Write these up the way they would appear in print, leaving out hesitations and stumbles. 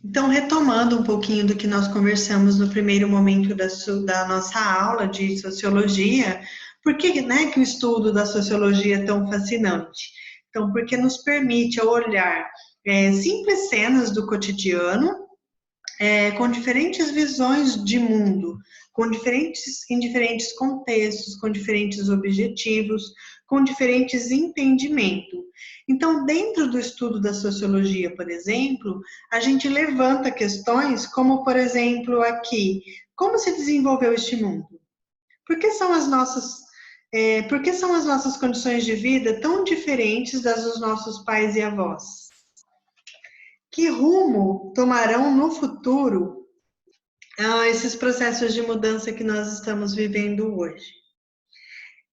Então, retomando um pouquinho do que nós conversamos no primeiro momento da nossa aula de sociologia, por que, né, que o estudo da sociologia é tão fascinante? Então, porque nos permite olhar simples cenas do cotidiano com diferentes visões de mundo, em diferentes contextos, com diferentes objetivos, com diferentes entendimentos. Então, dentro do estudo da sociologia, por exemplo, a gente levanta questões como, por exemplo, aqui, como se desenvolveu este mundo? Por que são as nossas por que são as nossas condições de vida tão diferentes das dos nossos pais e avós? Que rumo tomarão no futuro esses processos de mudança que nós estamos vivendo hoje?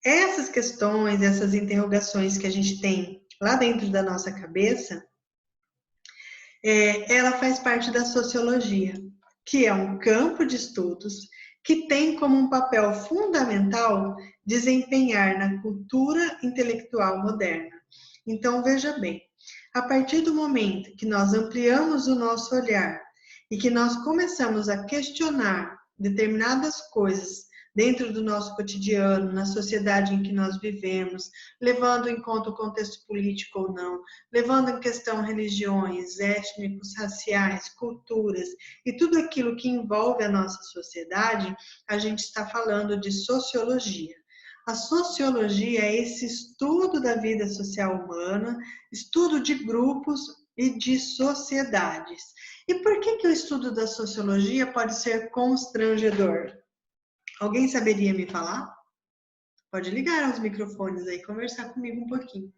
Essas questões, essas interrogações que a gente tem lá dentro da nossa cabeça, ela faz parte da sociologia, que é um campo de estudos que tem como um papel fundamental desempenhar na cultura intelectual moderna. Então, veja bem, a partir do momento que nós ampliamos o nosso olhar e que nós começamos a questionar determinadas coisas dentro do nosso cotidiano, na sociedade em que nós vivemos, levando em conta o contexto político ou não, levando em questão religiões, étnicos, raciais, culturas e tudo aquilo que envolve a nossa sociedade, a gente está falando de sociologia. A sociologia é esse estudo da vida social humana, estudo de grupos e de sociedades. E por que o estudo da sociologia pode ser constrangedor? Alguém saberia me falar? Pode ligar os microfones aí e conversar comigo um pouquinho.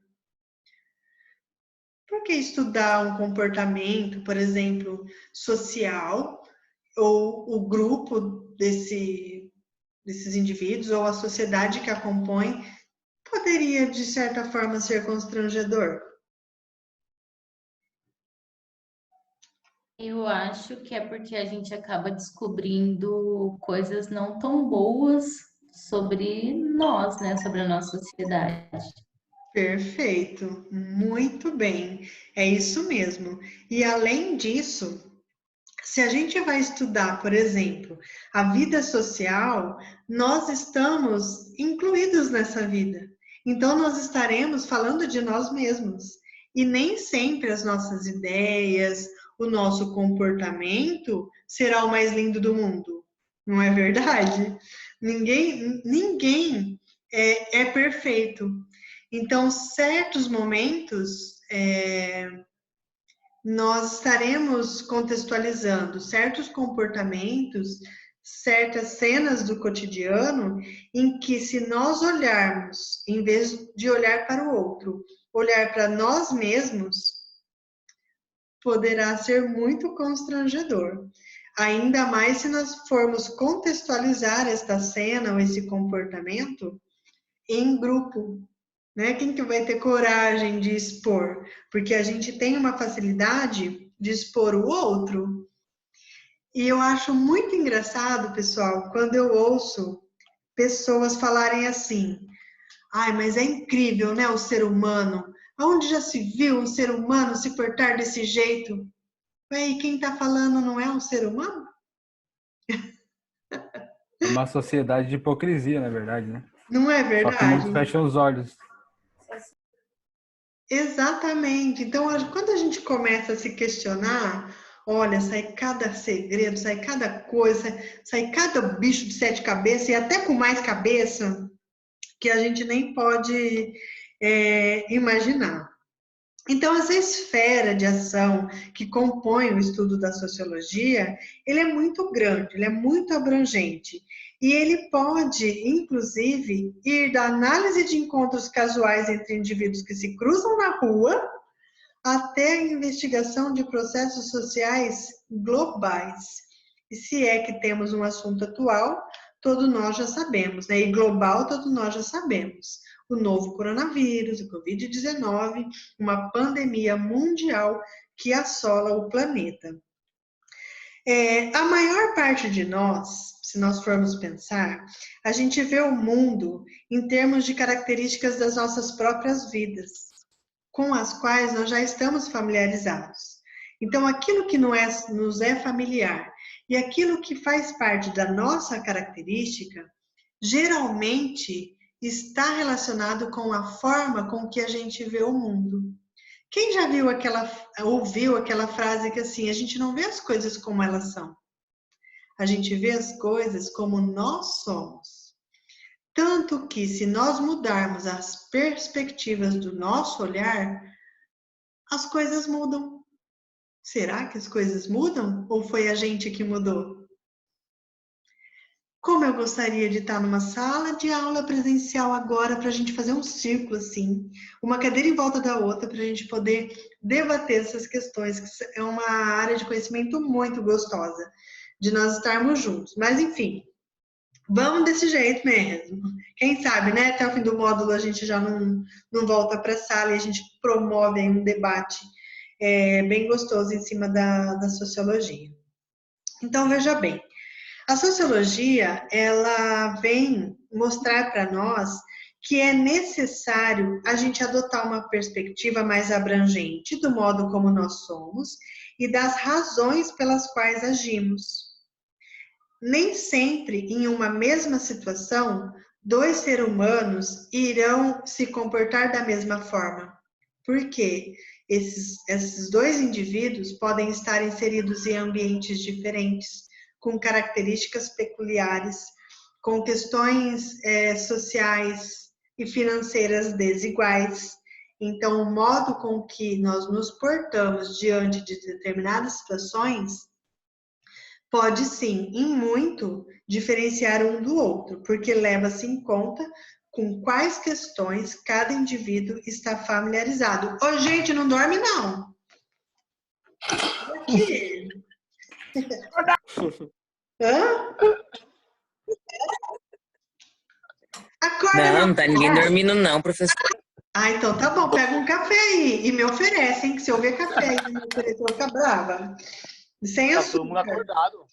Por que estudar um comportamento, por exemplo, social, ou o grupo desses indivíduos, ou a sociedade que a compõe, poderia, de certa forma, ser constrangedor? Eu acho que é porque a gente acaba descobrindo coisas não tão boas sobre nós, né? Sobre a nossa sociedade. Perfeito, muito bem, é isso mesmo. E além disso, se a gente vai estudar, por exemplo, a vida social, nós estamos incluídos nessa vida. Então, nós estaremos falando de nós mesmos. E nem sempre as nossas ideias, o nosso comportamento será o mais lindo do mundo. Não é verdade? Ninguém é perfeito. Então, certos momentos nós estaremos contextualizando certos comportamentos, certas cenas do cotidiano, em que, se nós olharmos, em vez de olhar para o outro, olhar para nós mesmos, poderá ser muito constrangedor. Ainda mais se nós formos contextualizar esta cena ou esse comportamento em grupo, né? Quem que vai ter coragem de expor? Porque a gente tem uma facilidade de expor o outro. E eu acho muito engraçado, pessoal, quando eu ouço pessoas falarem assim: ai, mas é incrível, né, o ser humano. Aonde já se viu um ser humano se portar desse jeito? E quem está falando não é um ser humano? É uma sociedade de hipocrisia, na verdade, né? Não é Só que muitos verdade? fecham os olhos. Exatamente. Então, quando a gente começa a se questionar, olha, sai cada segredo, sai cada coisa, sai cada bicho de sete cabeças e até com mais cabeça que a gente nem pode imaginar. Então, essa esfera de ação que compõe o estudo da sociologia, ele é muito grande, ele é muito abrangente. E ele pode, inclusive, ir da análise de encontros casuais entre indivíduos que se cruzam na rua, até a investigação de processos sociais globais. E se é que temos um assunto atual, todos nós já sabemos, né? E global, todos nós já sabemos. O novo coronavírus, o Covid-19, uma pandemia mundial que assola o planeta. A maior parte de nós, se nós formos pensar, a gente vê o mundo em termos de características das nossas próprias vidas, com as quais nós já estamos familiarizados. Então, aquilo que nos é familiar e aquilo que faz parte da nossa característica, geralmente está relacionado com a forma com que a gente vê o mundo. Quem já ouviu aquela frase que assim, a gente não vê as coisas como elas são. A gente vê as coisas como nós somos. Tanto que se nós mudarmos as perspectivas do nosso olhar, as coisas mudam. Será que as coisas mudam? Ou foi a gente que mudou? Como eu gostaria de estar numa sala de aula presencial agora para a gente fazer um círculo assim, uma cadeira em volta da outra para a gente poder debater essas questões, que é uma área de conhecimento muito gostosa de nós estarmos juntos. Mas enfim, vamos desse jeito mesmo. Quem sabe, né? Até o fim do módulo a gente já não volta para a sala e a gente promove aí um debate bem gostoso em cima da sociologia. Então, veja bem. A sociologia, ela vem mostrar para nós que é necessário a gente adotar uma perspectiva mais abrangente do modo como nós somos e das razões pelas quais agimos. Nem sempre em uma mesma situação, dois seres humanos irão se comportar da mesma forma. Por quê? Esses dois indivíduos podem estar inseridos em ambientes diferentes, com características peculiares, com questões sociais e financeiras desiguais. Então, o modo com que nós nos portamos diante de determinadas situações pode sim, em muito, diferenciar um do outro, porque leva-se em conta com quais questões cada indivíduo está familiarizado. Ô, gente, não dorme não. Aqui. Hã? Acorda, Não, não tá ninguém dormindo não, professor. Ah, então tá bom, pega um café aí e me oferece, hein? Que se eu ver café aí e me oferecer, eu vou ficar brava. Sem açúcar. Tá todo mundo acordado.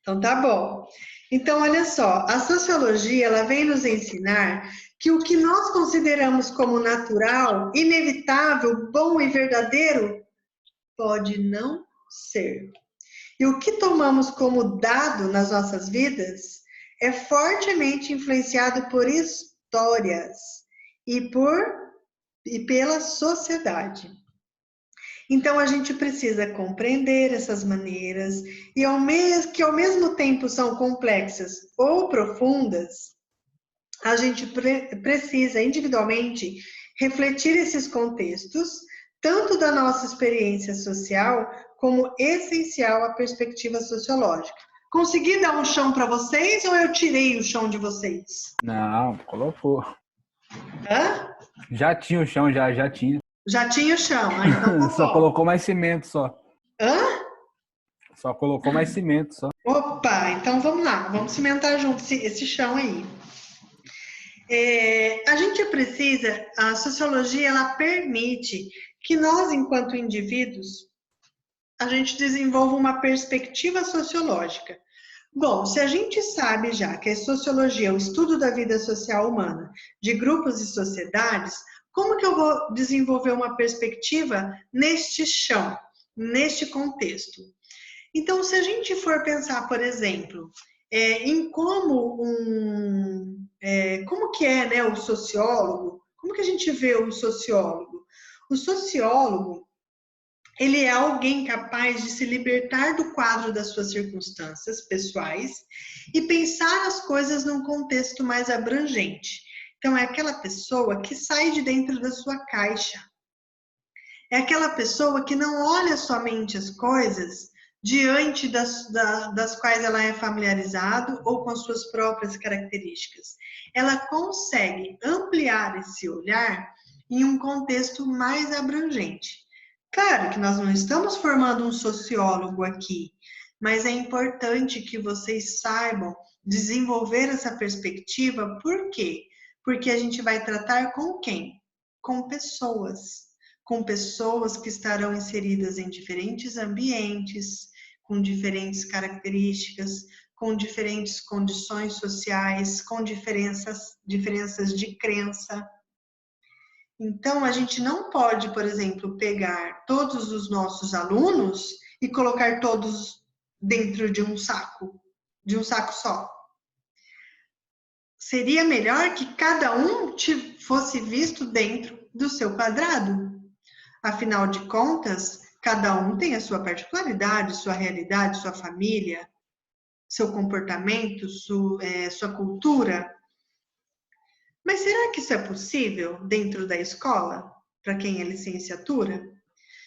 Então tá bom. Então, olha só, a sociologia, ela vem nos ensinar que o que nós consideramos como natural, inevitável, bom e verdadeiro, pode não ser. E o que tomamos como dado nas nossas vidas é fortemente influenciado por histórias e pela sociedade. Então, a gente precisa compreender essas maneiras e, que ao mesmo tempo são complexas ou profundas, a gente precisa individualmente refletir esses contextos, tanto da nossa experiência social, como essencial à perspectiva sociológica. Consegui dar um chão para vocês ou eu tirei o chão de vocês? Não, colocou. Hã? Já tinha o chão, já tinha. Já tinha o chão. Ah, então tá Só bom. colocou mais cimento, só. Hã? Só colocou mais cimento, só. Opa, então vamos lá, vamos cimentar junto esse chão aí. A gente precisa, a sociologia, ela permite que nós, enquanto indivíduos, a gente desenvolva uma perspectiva sociológica. Bom, se a gente sabe já que a sociologia é o estudo da vida social humana, de grupos e sociedades, como que eu vou desenvolver uma perspectiva neste chão, neste contexto? Então, se a gente for pensar, por exemplo, em como que é, né, o sociólogo, como que a gente vê o sociólogo? O sociólogo, ele é alguém capaz de se libertar do quadro das suas circunstâncias pessoais e pensar as coisas num contexto mais abrangente. Então, é aquela pessoa que sai de dentro da sua caixa. É aquela pessoa que não olha somente as coisas diante das quais ela é familiarizado ou com as suas próprias características. Ela consegue ampliar esse olhar em um contexto mais abrangente. Claro que nós não estamos formando um sociólogo aqui, mas é importante que vocês saibam desenvolver essa perspectiva. Por quê? Porque a gente vai tratar com quem? Com pessoas que estarão inseridas em diferentes ambientes, com diferentes características, com diferentes condições sociais, com diferenças de crença. Então, a gente não pode, por exemplo, pegar todos os nossos alunos e colocar todos dentro de um saco só. Seria melhor que cada um fosse visto dentro do seu quadrado. Afinal de contas, cada um tem a sua particularidade, sua realidade, sua família, seu comportamento, sua cultura. Mas será que isso é possível dentro da escola, para quem é licenciatura?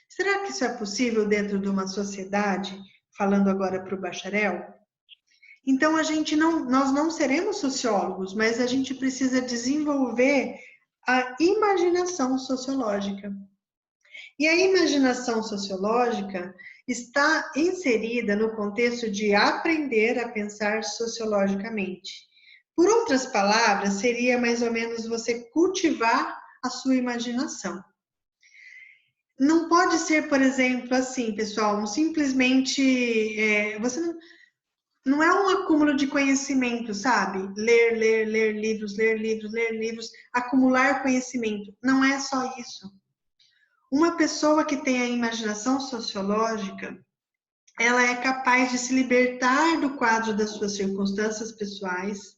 Será que isso é possível dentro de uma sociedade, falando agora para o bacharel? Então, nós não seremos sociólogos, mas a gente precisa desenvolver a imaginação sociológica. E a imaginação sociológica está inserida no contexto de aprender a pensar sociologicamente. Por outras palavras, seria mais ou menos você cultivar a sua imaginação. Não pode ser, por exemplo, assim, pessoal, simplesmente você não é um acúmulo de conhecimento, sabe? Ler livros, acumular conhecimento. Não é só isso. Uma pessoa que tem a imaginação sociológica, ela é capaz de se libertar do quadro das suas circunstâncias pessoais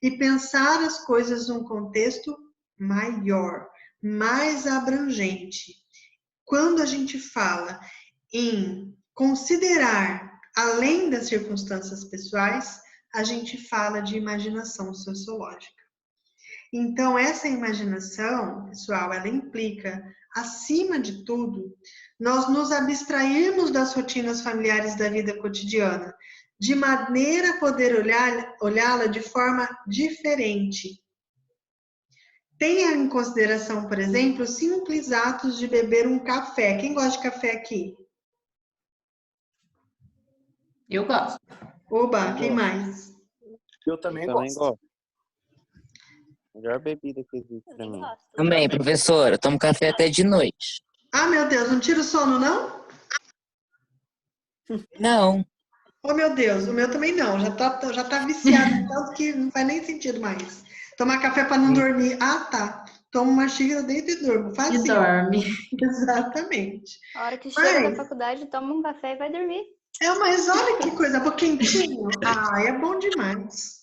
e pensar as coisas num contexto maior, mais abrangente. Quando a gente fala em considerar além das circunstâncias pessoais, a gente fala de imaginação sociológica. Então, essa imaginação, pessoal, ela implica, acima de tudo, nós nos abstrairmos das rotinas familiares da vida cotidiana, de maneira a poder olhá-la de forma diferente. Tenha em consideração, por exemplo, os simples atos de beber um café. Quem gosta de café aqui? Eu gosto. Oba, quem mais? Eu também gosto. Melhor bebida que existe pra mim. Também, professora, eu tomo café até de noite. Ah, meu Deus, não tira o sono, não? Não. Oh, meu Deus, o meu também não. Já tá viciado, tanto que não faz nem sentido mais. Tomar café para não dormir. Ah, tá. Tomo uma xícara dentro e durmo. Faz E assim. dorme. Exatamente. A hora que chega da faculdade, toma um café e vai dormir. Mas olha que coisa boa, quentinho. Ah, é bom demais.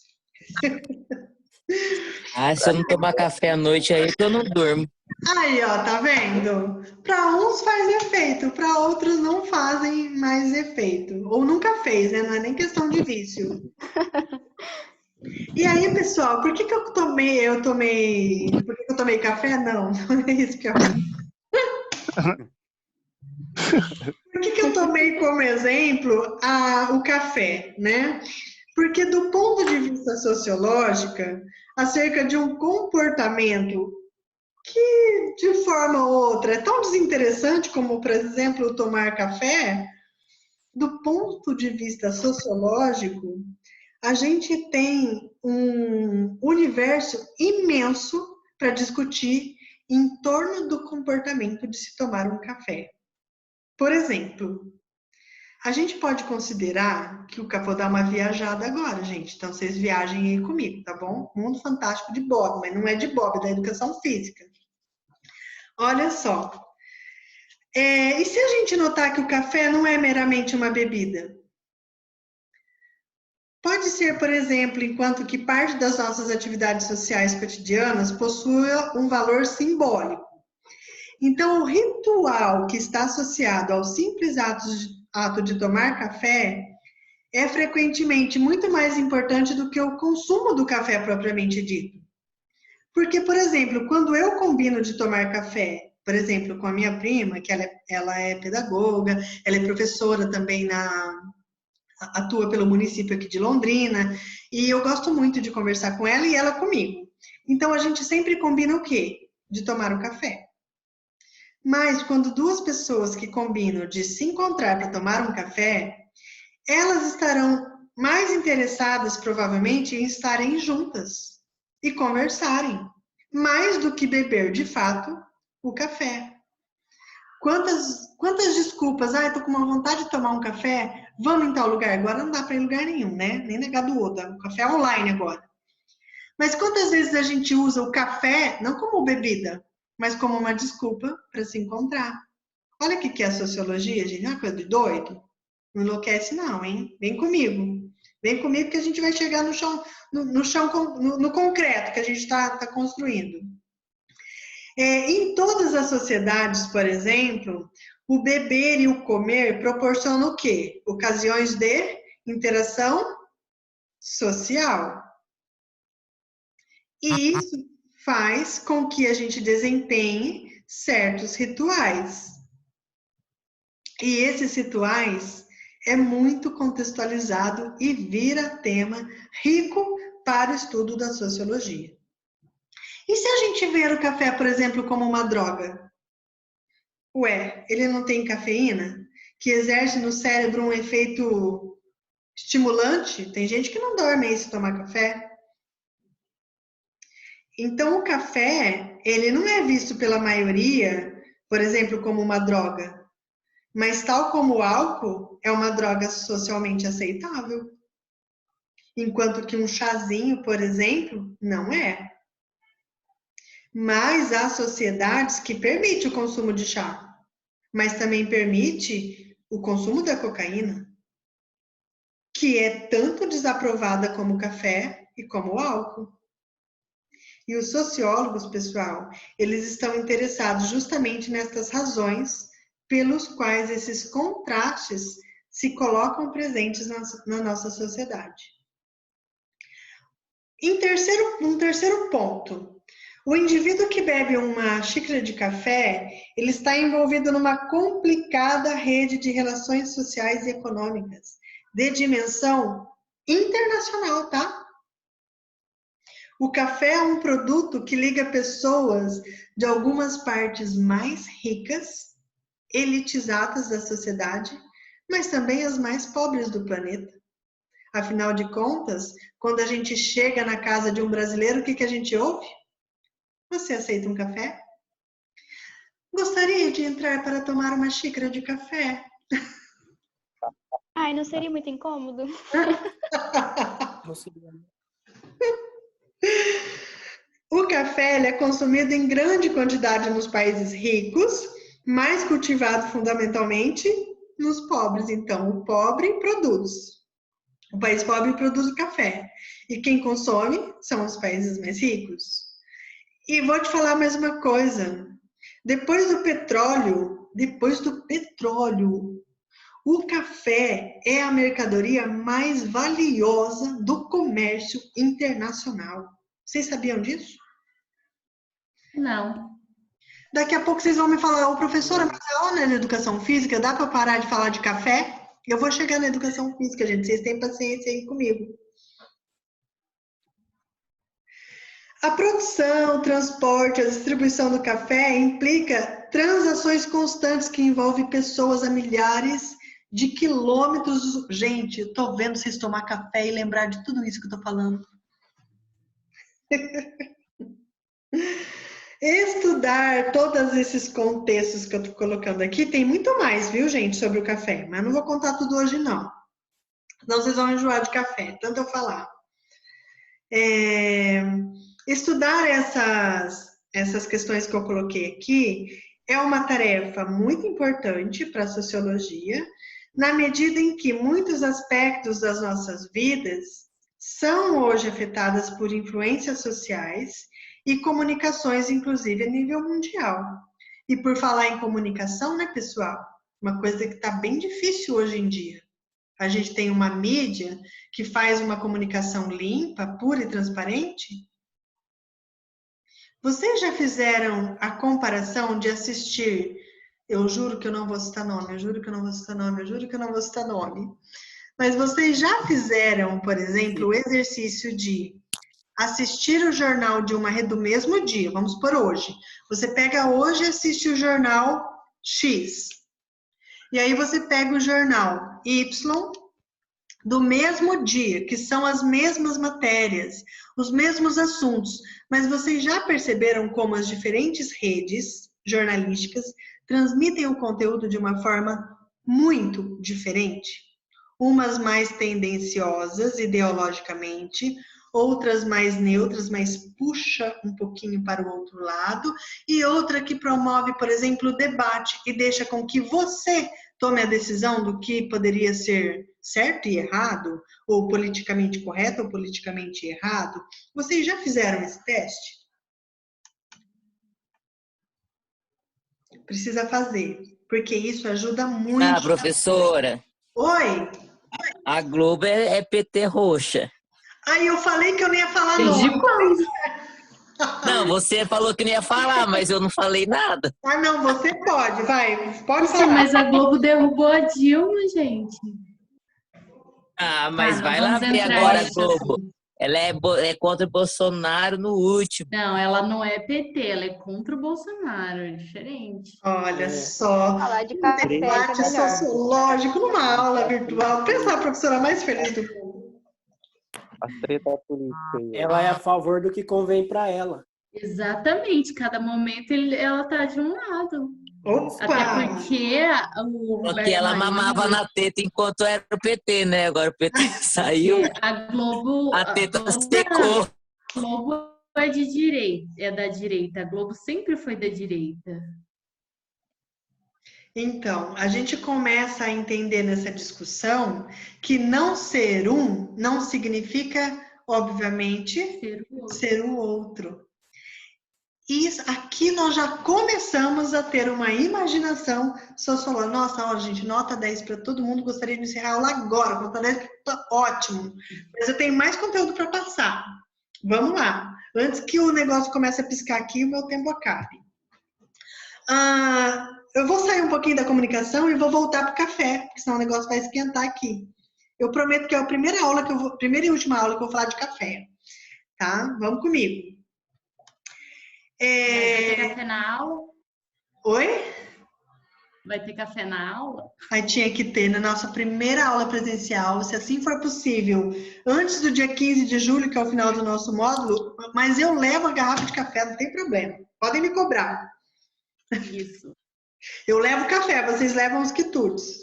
Ah, se eu não tomar café à noite aí, eu não durmo. Aí, ó, tá vendo? Para uns faz efeito, para outros não fazem mais efeito. Ou nunca fez, né? Não é nem questão de vício. E aí, pessoal, por que eu tomei café? Não, não é isso que eu... Por que eu tomei como exemplo o café, né? Porque do ponto de vista sociológico, acerca de um comportamento que, de forma ou outra, é tão desinteressante como, por exemplo, tomar café, do ponto de vista sociológico, a gente tem um universo imenso para discutir em torno do comportamento de se tomar um café. Por exemplo, a gente pode considerar que vou dar uma viajada agora, gente. Então, vocês viajem aí comigo, tá bom? Mundo fantástico de Bob, mas não é de Bob, é da educação física. Olha só. E se a gente notar que o café não é meramente uma bebida? Pode ser, por exemplo, enquanto que parte das nossas atividades sociais cotidianas possua um valor simbólico. Então, o ritual que está associado ao simples ato de tomar café é frequentemente muito mais importante do que o consumo do café propriamente dito. Porque, por exemplo, quando eu combino de tomar café, por exemplo, com a minha prima, que ela é pedagoga, ela é professora também atua pelo município aqui de Londrina, e eu gosto muito de conversar com ela e ela comigo. Então, a gente sempre combina o quê? De tomar o café. Mas, quando duas pessoas que combinam de se encontrar para tomar um café, elas estarão mais interessadas, provavelmente, em estarem juntas e conversarem, mais do que beber, de fato, o café. Quantas desculpas? Eu tô com uma vontade de tomar um café, vamos em tal lugar. Agora não dá para ir em lugar nenhum, né? Nem negar do outro, o café é online agora. Mas quantas vezes a gente usa o café, não como bebida, mas como uma desculpa para se encontrar. Olha o que é a sociologia, gente. É uma coisa de doido. Não enlouquece não, hein? Vem comigo. Vem comigo que a gente vai chegar no chão, no concreto que a gente está construindo. Em todas as sociedades, por exemplo, o beber e o comer proporcionam o quê? Ocasiões de interação social. E isso faz com que a gente desempenhe certos rituais. E esses rituais é muito contextualizado e vira tema rico para o estudo da sociologia. E se a gente ver o café, por exemplo, como uma droga? Ué, ele não tem cafeína, que exerce no cérebro um efeito estimulante? Tem gente que não dorme aí se tomar café. Então, o café, ele não é visto pela maioria, por exemplo, como uma droga. Mas, tal como o álcool, é uma droga socialmente aceitável. Enquanto que um chazinho, por exemplo, não é. Mas há sociedades que permitem o consumo de chá, mas também permite o consumo da cocaína, que é tanto desaprovada como o café e como o álcool. E os sociólogos, pessoal, eles estão interessados justamente nessas razões pelos quais esses contrastes se colocam presentes na nossa sociedade. Um terceiro ponto. O indivíduo que bebe uma xícara de café, ele está envolvido numa complicada rede de relações sociais e econômicas, de dimensão internacional, tá? O café é um produto que liga pessoas de algumas partes mais ricas, elitizadas da sociedade, mas também as mais pobres do planeta. Afinal de contas, quando a gente chega na casa de um brasileiro, o que a gente ouve? Você aceita um café? Gostaria de entrar para tomar uma xícara de café. Ai, não seria muito incômodo? O café ele é consumido em grande quantidade nos países ricos, mas cultivado fundamentalmente nos pobres. Então, o pobre produz. O país pobre produz o café. E quem consome são os países mais ricos. E vou te falar mais uma coisa. Depois do petróleo, o café é a mercadoria mais valiosa do comércio internacional. Vocês sabiam disso? Não. Daqui a pouco vocês vão me falar, professora, mas a aula na educação física, dá para parar de falar de café? Eu vou chegar na educação física, gente. Vocês têm paciência aí comigo. A produção, o transporte, a distribuição do café implica transações constantes que envolvem pessoas a milhares de quilômetros. Gente, eu tô vendo vocês tomar café e lembrar de tudo isso que eu tô falando. Estudar todos esses contextos que eu tô colocando aqui, tem muito mais, viu, gente, sobre o café. Mas não vou contar tudo hoje, não. Senão vocês vão enjoar de café, tanto eu falar. Estudar essas questões que eu coloquei aqui é uma tarefa muito importante para a sociologia, na medida em que muitos aspectos das nossas vidas são hoje afetadas por influências sociais e comunicações, inclusive a nível mundial. E por falar em comunicação, né, pessoal? Uma coisa que está bem difícil hoje em dia. A gente tem uma mídia que faz uma comunicação limpa, pura e transparente. Vocês já fizeram a comparação de assistir, eu juro que eu não vou citar nome, eu juro que eu não vou citar nome, eu juro que eu não vou citar nome, mas vocês já fizeram, por exemplo, o exercício de assistir o jornal do mesmo dia, vamos por hoje. Você pega hoje e assiste o jornal X. E aí você pega o jornal Y do mesmo dia, que são as mesmas matérias, os mesmos assuntos, mas vocês já perceberam como as diferentes redes jornalísticas transmitem o conteúdo de uma forma muito diferente? Umas mais tendenciosas ideologicamente, outras mais neutras, mas puxa um pouquinho para o outro lado, e outra que promove, por exemplo, o debate e deixa com que você tome a decisão do que poderia ser certo e errado, ou politicamente correto ou politicamente errado. Vocês já fizeram esse teste? Precisa fazer, porque isso ajuda muito. Ah, professora, Oi? a Globo é PT roxa. Aí eu falei que eu não ia falar Desde nome. quando? Não, você falou que não ia falar, mas eu não falei nada. Ah, não, você pode, vai. Pode Sim, falar. mas a Globo derrubou a Dilma, gente. Ah, mas Não vai lá vamos ver entrar agora a nesse Globo. assunto. Ela é contra o Bolsonaro no último. Não, ela não é PT, ela é contra o Bolsonaro, é diferente. Olha só, Falar de um café que é debate melhor. sociológico numa aula virtual. Pensa a professora mais feliz do mundo. As tretas políticas aí. Ela é a favor do que convém para ela. Exatamente, cada momento ela tá de um lado. Até Opa! porque o Porque Roberto ela Marinho, mamava na teta enquanto era o PT, né? Agora o PT saiu, a Globo, a teta secou. A Globo é de direita, é da direita. A Globo sempre foi da direita. Então, a gente começa a entender nessa discussão que não ser um não significa, obviamente, ser o outro. Isso, aqui nós já começamos a ter uma imaginação sociológica. Nossa, ó, gente, nota 10 para todo mundo. Gostaria de encerrar a aula agora. Nota 10 tá ótimo. Mas eu tenho mais conteúdo para passar. Vamos lá. Antes que o negócio comece a piscar aqui, o meu tempo acabe. Eu vou sair um pouquinho da comunicação e vou voltar para o café, porque senão o negócio vai esquentar aqui. Eu prometo que é a primeira e última aula que eu vou falar de café. Tá? Vamos comigo. Vai ter café na aula? Oi? Vai ter café na aula? Aí tinha que ter na nossa primeira aula presencial, se assim for possível, antes do dia 15 de julho, que é o final do nosso módulo, mas eu levo a garrafa de café, não tem problema. Podem me cobrar. Isso. Eu levo café, vocês levam os quitutes.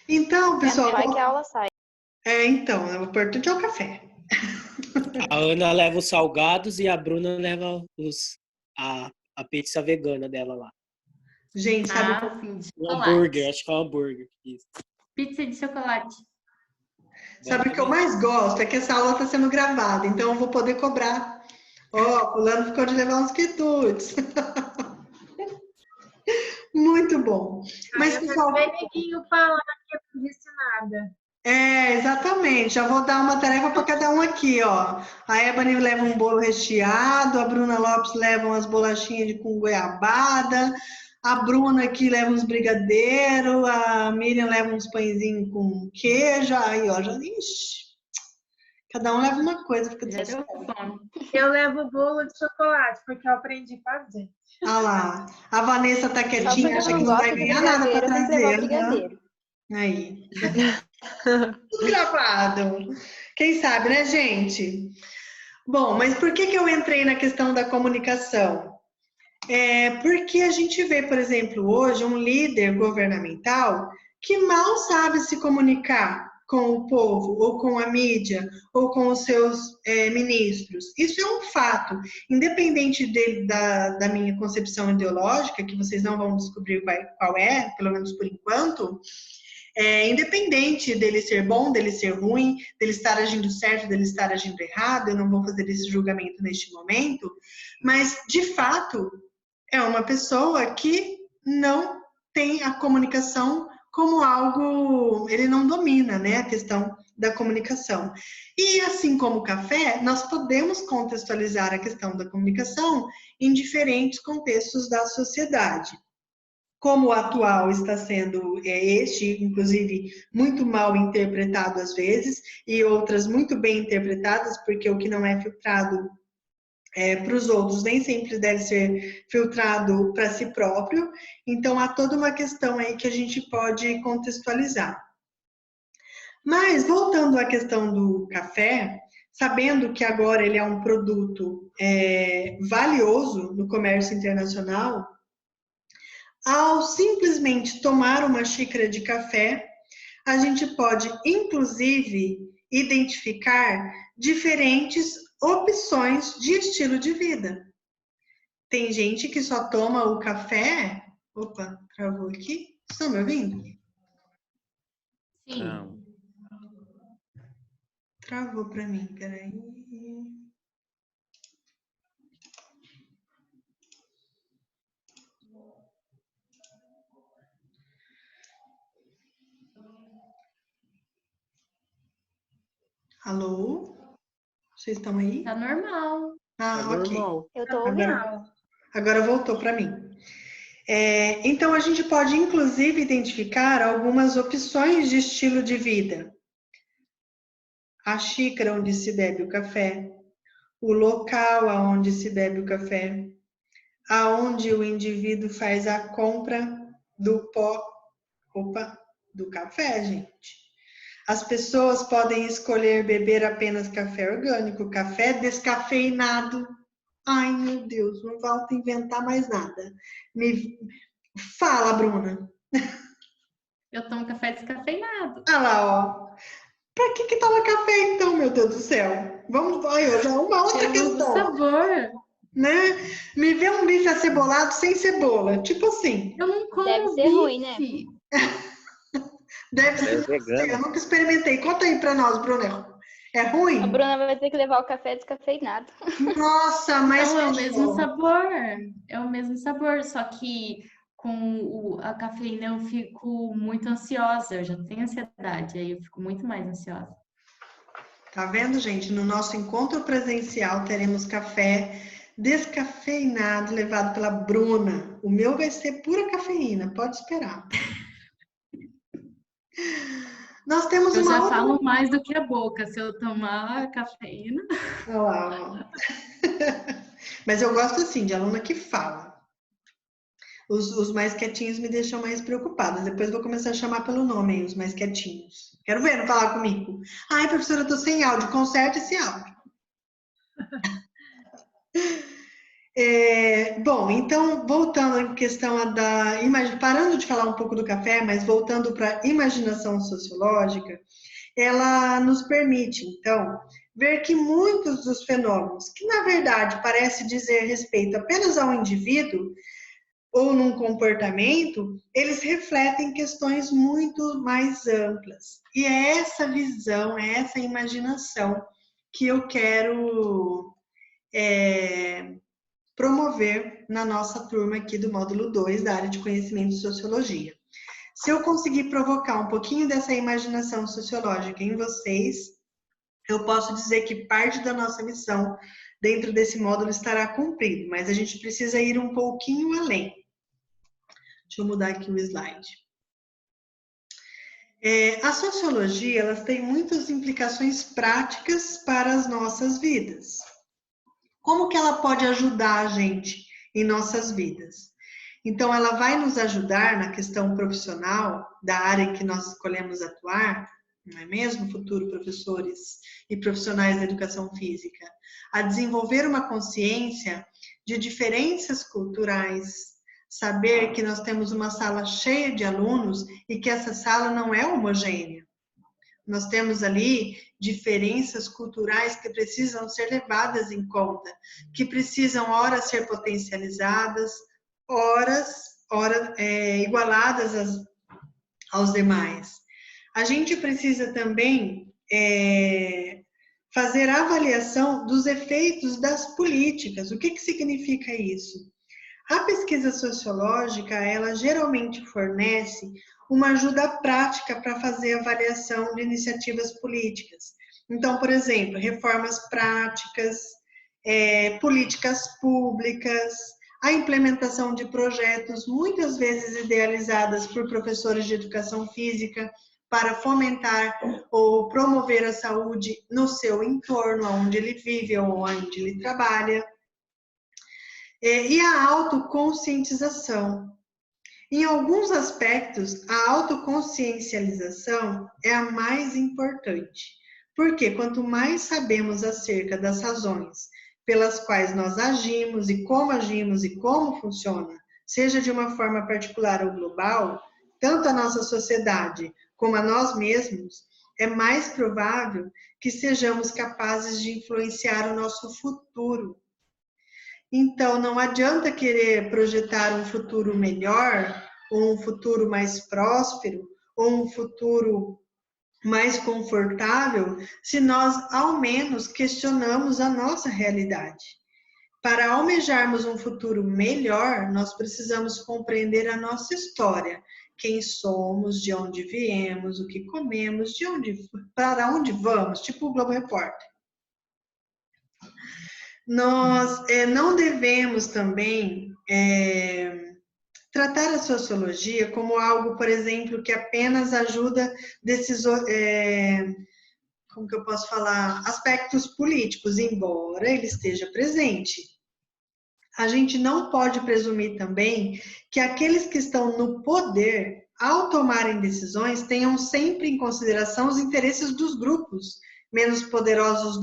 Então, pessoal... Vai que a aula sai. Então, o importante é o café. A Ana leva os salgados e a Bruna leva a pizza vegana dela lá. Gente, sabe... Sim, de O chocolate. hambúrguer, acho que é um hambúrguer. Isso. Pizza de chocolate. Sabe o que eu mais gosto? É que essa aula está sendo gravada, então eu vou poder cobrar. Ó, fulano ficou de levar uns quitutes. Muito bom. Mas, pessoal... Bem neguinho falar que eu não disse nada. Exatamente. Já vou dar uma tarefa para cada um aqui, ó. A Ebony leva um bolo recheado, a Bruna Lopes leva umas bolachinhas com goiabada, a Bruna aqui leva uns brigadeiros, a Miriam leva uns pãezinhos com queijo, aí, ó, já... Ixi, cada um leva uma coisa, fica Já deu desesperado. fome. Eu levo bolo de chocolate, porque eu aprendi a fazer. Ah lá, a Vanessa tá Só quietinha, porque acha eu que não não vai gosto de ganhar nada para brigadeiro, tem que levar trazer. Né? brigadeiro. Aí. Tudo gravado. Quem sabe, né, gente? Bom, mas por que eu entrei na questão da comunicação? Porque a gente vê, por exemplo, hoje um líder governamental que mal sabe se comunicar com o povo, ou com a mídia, ou com os seus ministros. Isso é um fato. Independente da minha concepção ideológica, que vocês não vão descobrir qual é, pelo menos por enquanto, independente dele ser bom, dele ser ruim, dele estar agindo certo, dele estar agindo errado, eu não vou fazer esse julgamento neste momento, mas, de fato, é uma pessoa que não tem a comunicação como algo, ele não domina, né, a questão da comunicação. E assim como o café, nós podemos contextualizar a questão da comunicação em diferentes contextos da sociedade. Como o atual está sendo inclusive, muito mal interpretado às vezes, e outras muito bem interpretadas, porque o que não é filtrado para os outros nem sempre deve ser filtrado para si próprio. Então, há toda uma questão aí que a gente pode contextualizar. Mas, voltando à questão do café, sabendo que agora ele é um produto valioso no comércio internacional, ao simplesmente tomar uma xícara de café, a gente pode, inclusive, identificar diferentes opções de estilo de vida. Tem gente que só toma o café... Opa, travou aqui. Estão me ouvindo? Sim. Não. Travou para mim, peraí. Alô? Vocês estão aí? Tá normal. Ah, É ok. normal. Eu tô ouvindo. Agora voltou para mim. Então, a gente pode, inclusive, identificar algumas opções de estilo de vida. A xícara onde se bebe o café, o local aonde se bebe o café, aonde o indivíduo faz a compra do pó, do café, gente. As pessoas podem escolher beber apenas café orgânico, café descafeinado. Ai, meu Deus, não volta a inventar mais nada. Fala, Bruna. Eu tomo café descafeinado. Ah lá, ó. Pra que toma café então, meu Deus do céu? Vamos, já uma outra Pelo questão, sabor. né? Me vê um bife acebolado sem cebola, tipo assim. Eu não como Deve ser bife. ruim, né? Deve ser, É não sei, vegano. eu nunca experimentei. Conta aí pra nós, Bruna. É A ruim? Bruna vai ter que levar o café descafeinado. Nossa, mas Não, é o mesmo fechou. sabor. É o mesmo sabor, só que com a cafeína eu fico muito ansiosa. Eu já tenho ansiedade, aí eu fico muito mais ansiosa. Tá vendo, gente? No nosso encontro presencial teremos café descafeinado levado pela Bruna. O meu vai ser pura cafeína, pode esperar. Nós temos Eu uma já outra... falo mais do que a boca. Se eu tomar cafeína, Olha lá, ó. Mas eu gosto assim, de aluna que fala. Os mais quietinhos me deixam mais preocupada. Depois vou começar a chamar pelo nome aí, os mais quietinhos. Quero ver, não falar comigo. Ai, professora, eu tô sem áudio. Conserte esse áudio. Bom, então, voltando à questão da... Parando de falar um pouco do café, mas voltando para a imaginação sociológica, ela nos permite, então, ver que muitos dos fenômenos, que na verdade parece dizer respeito apenas ao indivíduo, ou num comportamento, eles refletem questões muito mais amplas. E é essa visão, é essa imaginação que eu quero promover na nossa turma aqui do módulo 2 da área de conhecimento de sociologia. Se eu conseguir provocar um pouquinho dessa imaginação sociológica em vocês, eu posso dizer que parte da nossa missão dentro desse módulo estará cumprido, mas a gente precisa ir um pouquinho além. Deixa eu mudar aqui o slide. A sociologia, ela tem muitas implicações práticas para as nossas vidas. Como que ela pode ajudar a gente em nossas vidas? Então, ela vai nos ajudar na questão profissional da área que nós escolhemos atuar, não é mesmo, futuro professores e profissionais da educação física, a desenvolver uma consciência de diferenças culturais, saber que nós temos uma sala cheia de alunos e que essa sala não é homogênea. Nós temos ali diferenças culturais que precisam ser levadas em conta, que precisam, ora, ser potencializadas, ora, igualadas aos demais. A gente precisa também fazer a avaliação dos efeitos das políticas. O que significa isso? A pesquisa sociológica, ela geralmente fornece uma ajuda prática para fazer avaliação de iniciativas políticas. Então, por exemplo, reformas práticas, políticas públicas, a implementação de projetos, muitas vezes idealizadas por professores de educação física, para fomentar ou promover a saúde no seu entorno, onde ele vive ou onde ele trabalha. E a autoconscientização. Em alguns aspectos, a autoconsciencialização é a mais importante, porque quanto mais sabemos acerca das razões pelas quais nós agimos e como funciona, seja de uma forma particular ou global, tanto a nossa sociedade como a nós mesmos, é mais provável que sejamos capazes de influenciar o nosso futuro. Então, não adianta querer projetar um futuro melhor, ou um futuro mais próspero, ou um futuro mais confortável, se nós, ao menos, questionamos a nossa realidade. Para almejarmos um futuro melhor, nós precisamos compreender a nossa história, quem somos, de onde viemos, o que comemos, para onde vamos, tipo o Globo Repórter. Nós não devemos também tratar a sociologia como algo, por exemplo, que apenas ajuda como que eu posso falar, aspectos políticos, embora ele esteja presente. A gente não pode presumir também que aqueles que estão no poder, ao tomarem decisões, tenham sempre em consideração os interesses dos grupos menos poderosos,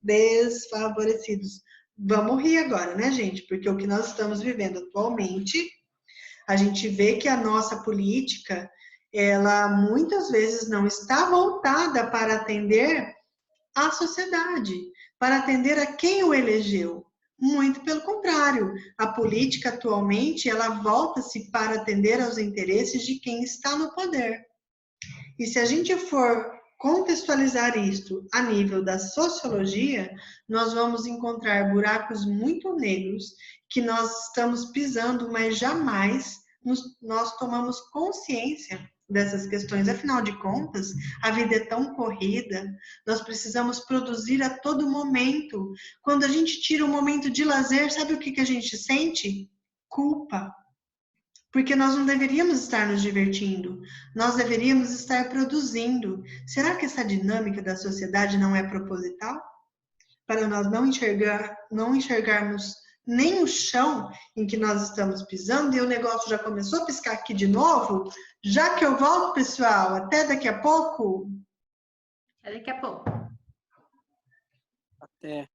desfavorecidos. Vamos rir agora, né, gente? Porque o que nós estamos vivendo atualmente, a gente vê que a nossa política, ela muitas vezes não está voltada para atender a sociedade, para atender a quem o elegeu. Muito pelo contrário, a política atualmente, ela volta-se para atender aos interesses de quem está no poder. E se a gente for contextualizar isto a nível da sociologia, nós vamos encontrar buracos muito negros que nós estamos pisando, mas jamais nós tomamos consciência dessas questões. Afinal de contas, a vida é tão corrida, nós precisamos produzir a todo momento. Quando a gente tira um momento de lazer, sabe o que a gente sente? Culpa. Porque nós não deveríamos estar nos divertindo, nós deveríamos estar produzindo. Será que essa dinâmica da sociedade não é proposital? Para nós não enxergarmos nem o chão em que nós estamos pisando, e o negócio já começou a piscar aqui de novo. Já que eu volto, pessoal, até daqui a pouco. Até daqui a pouco. Até.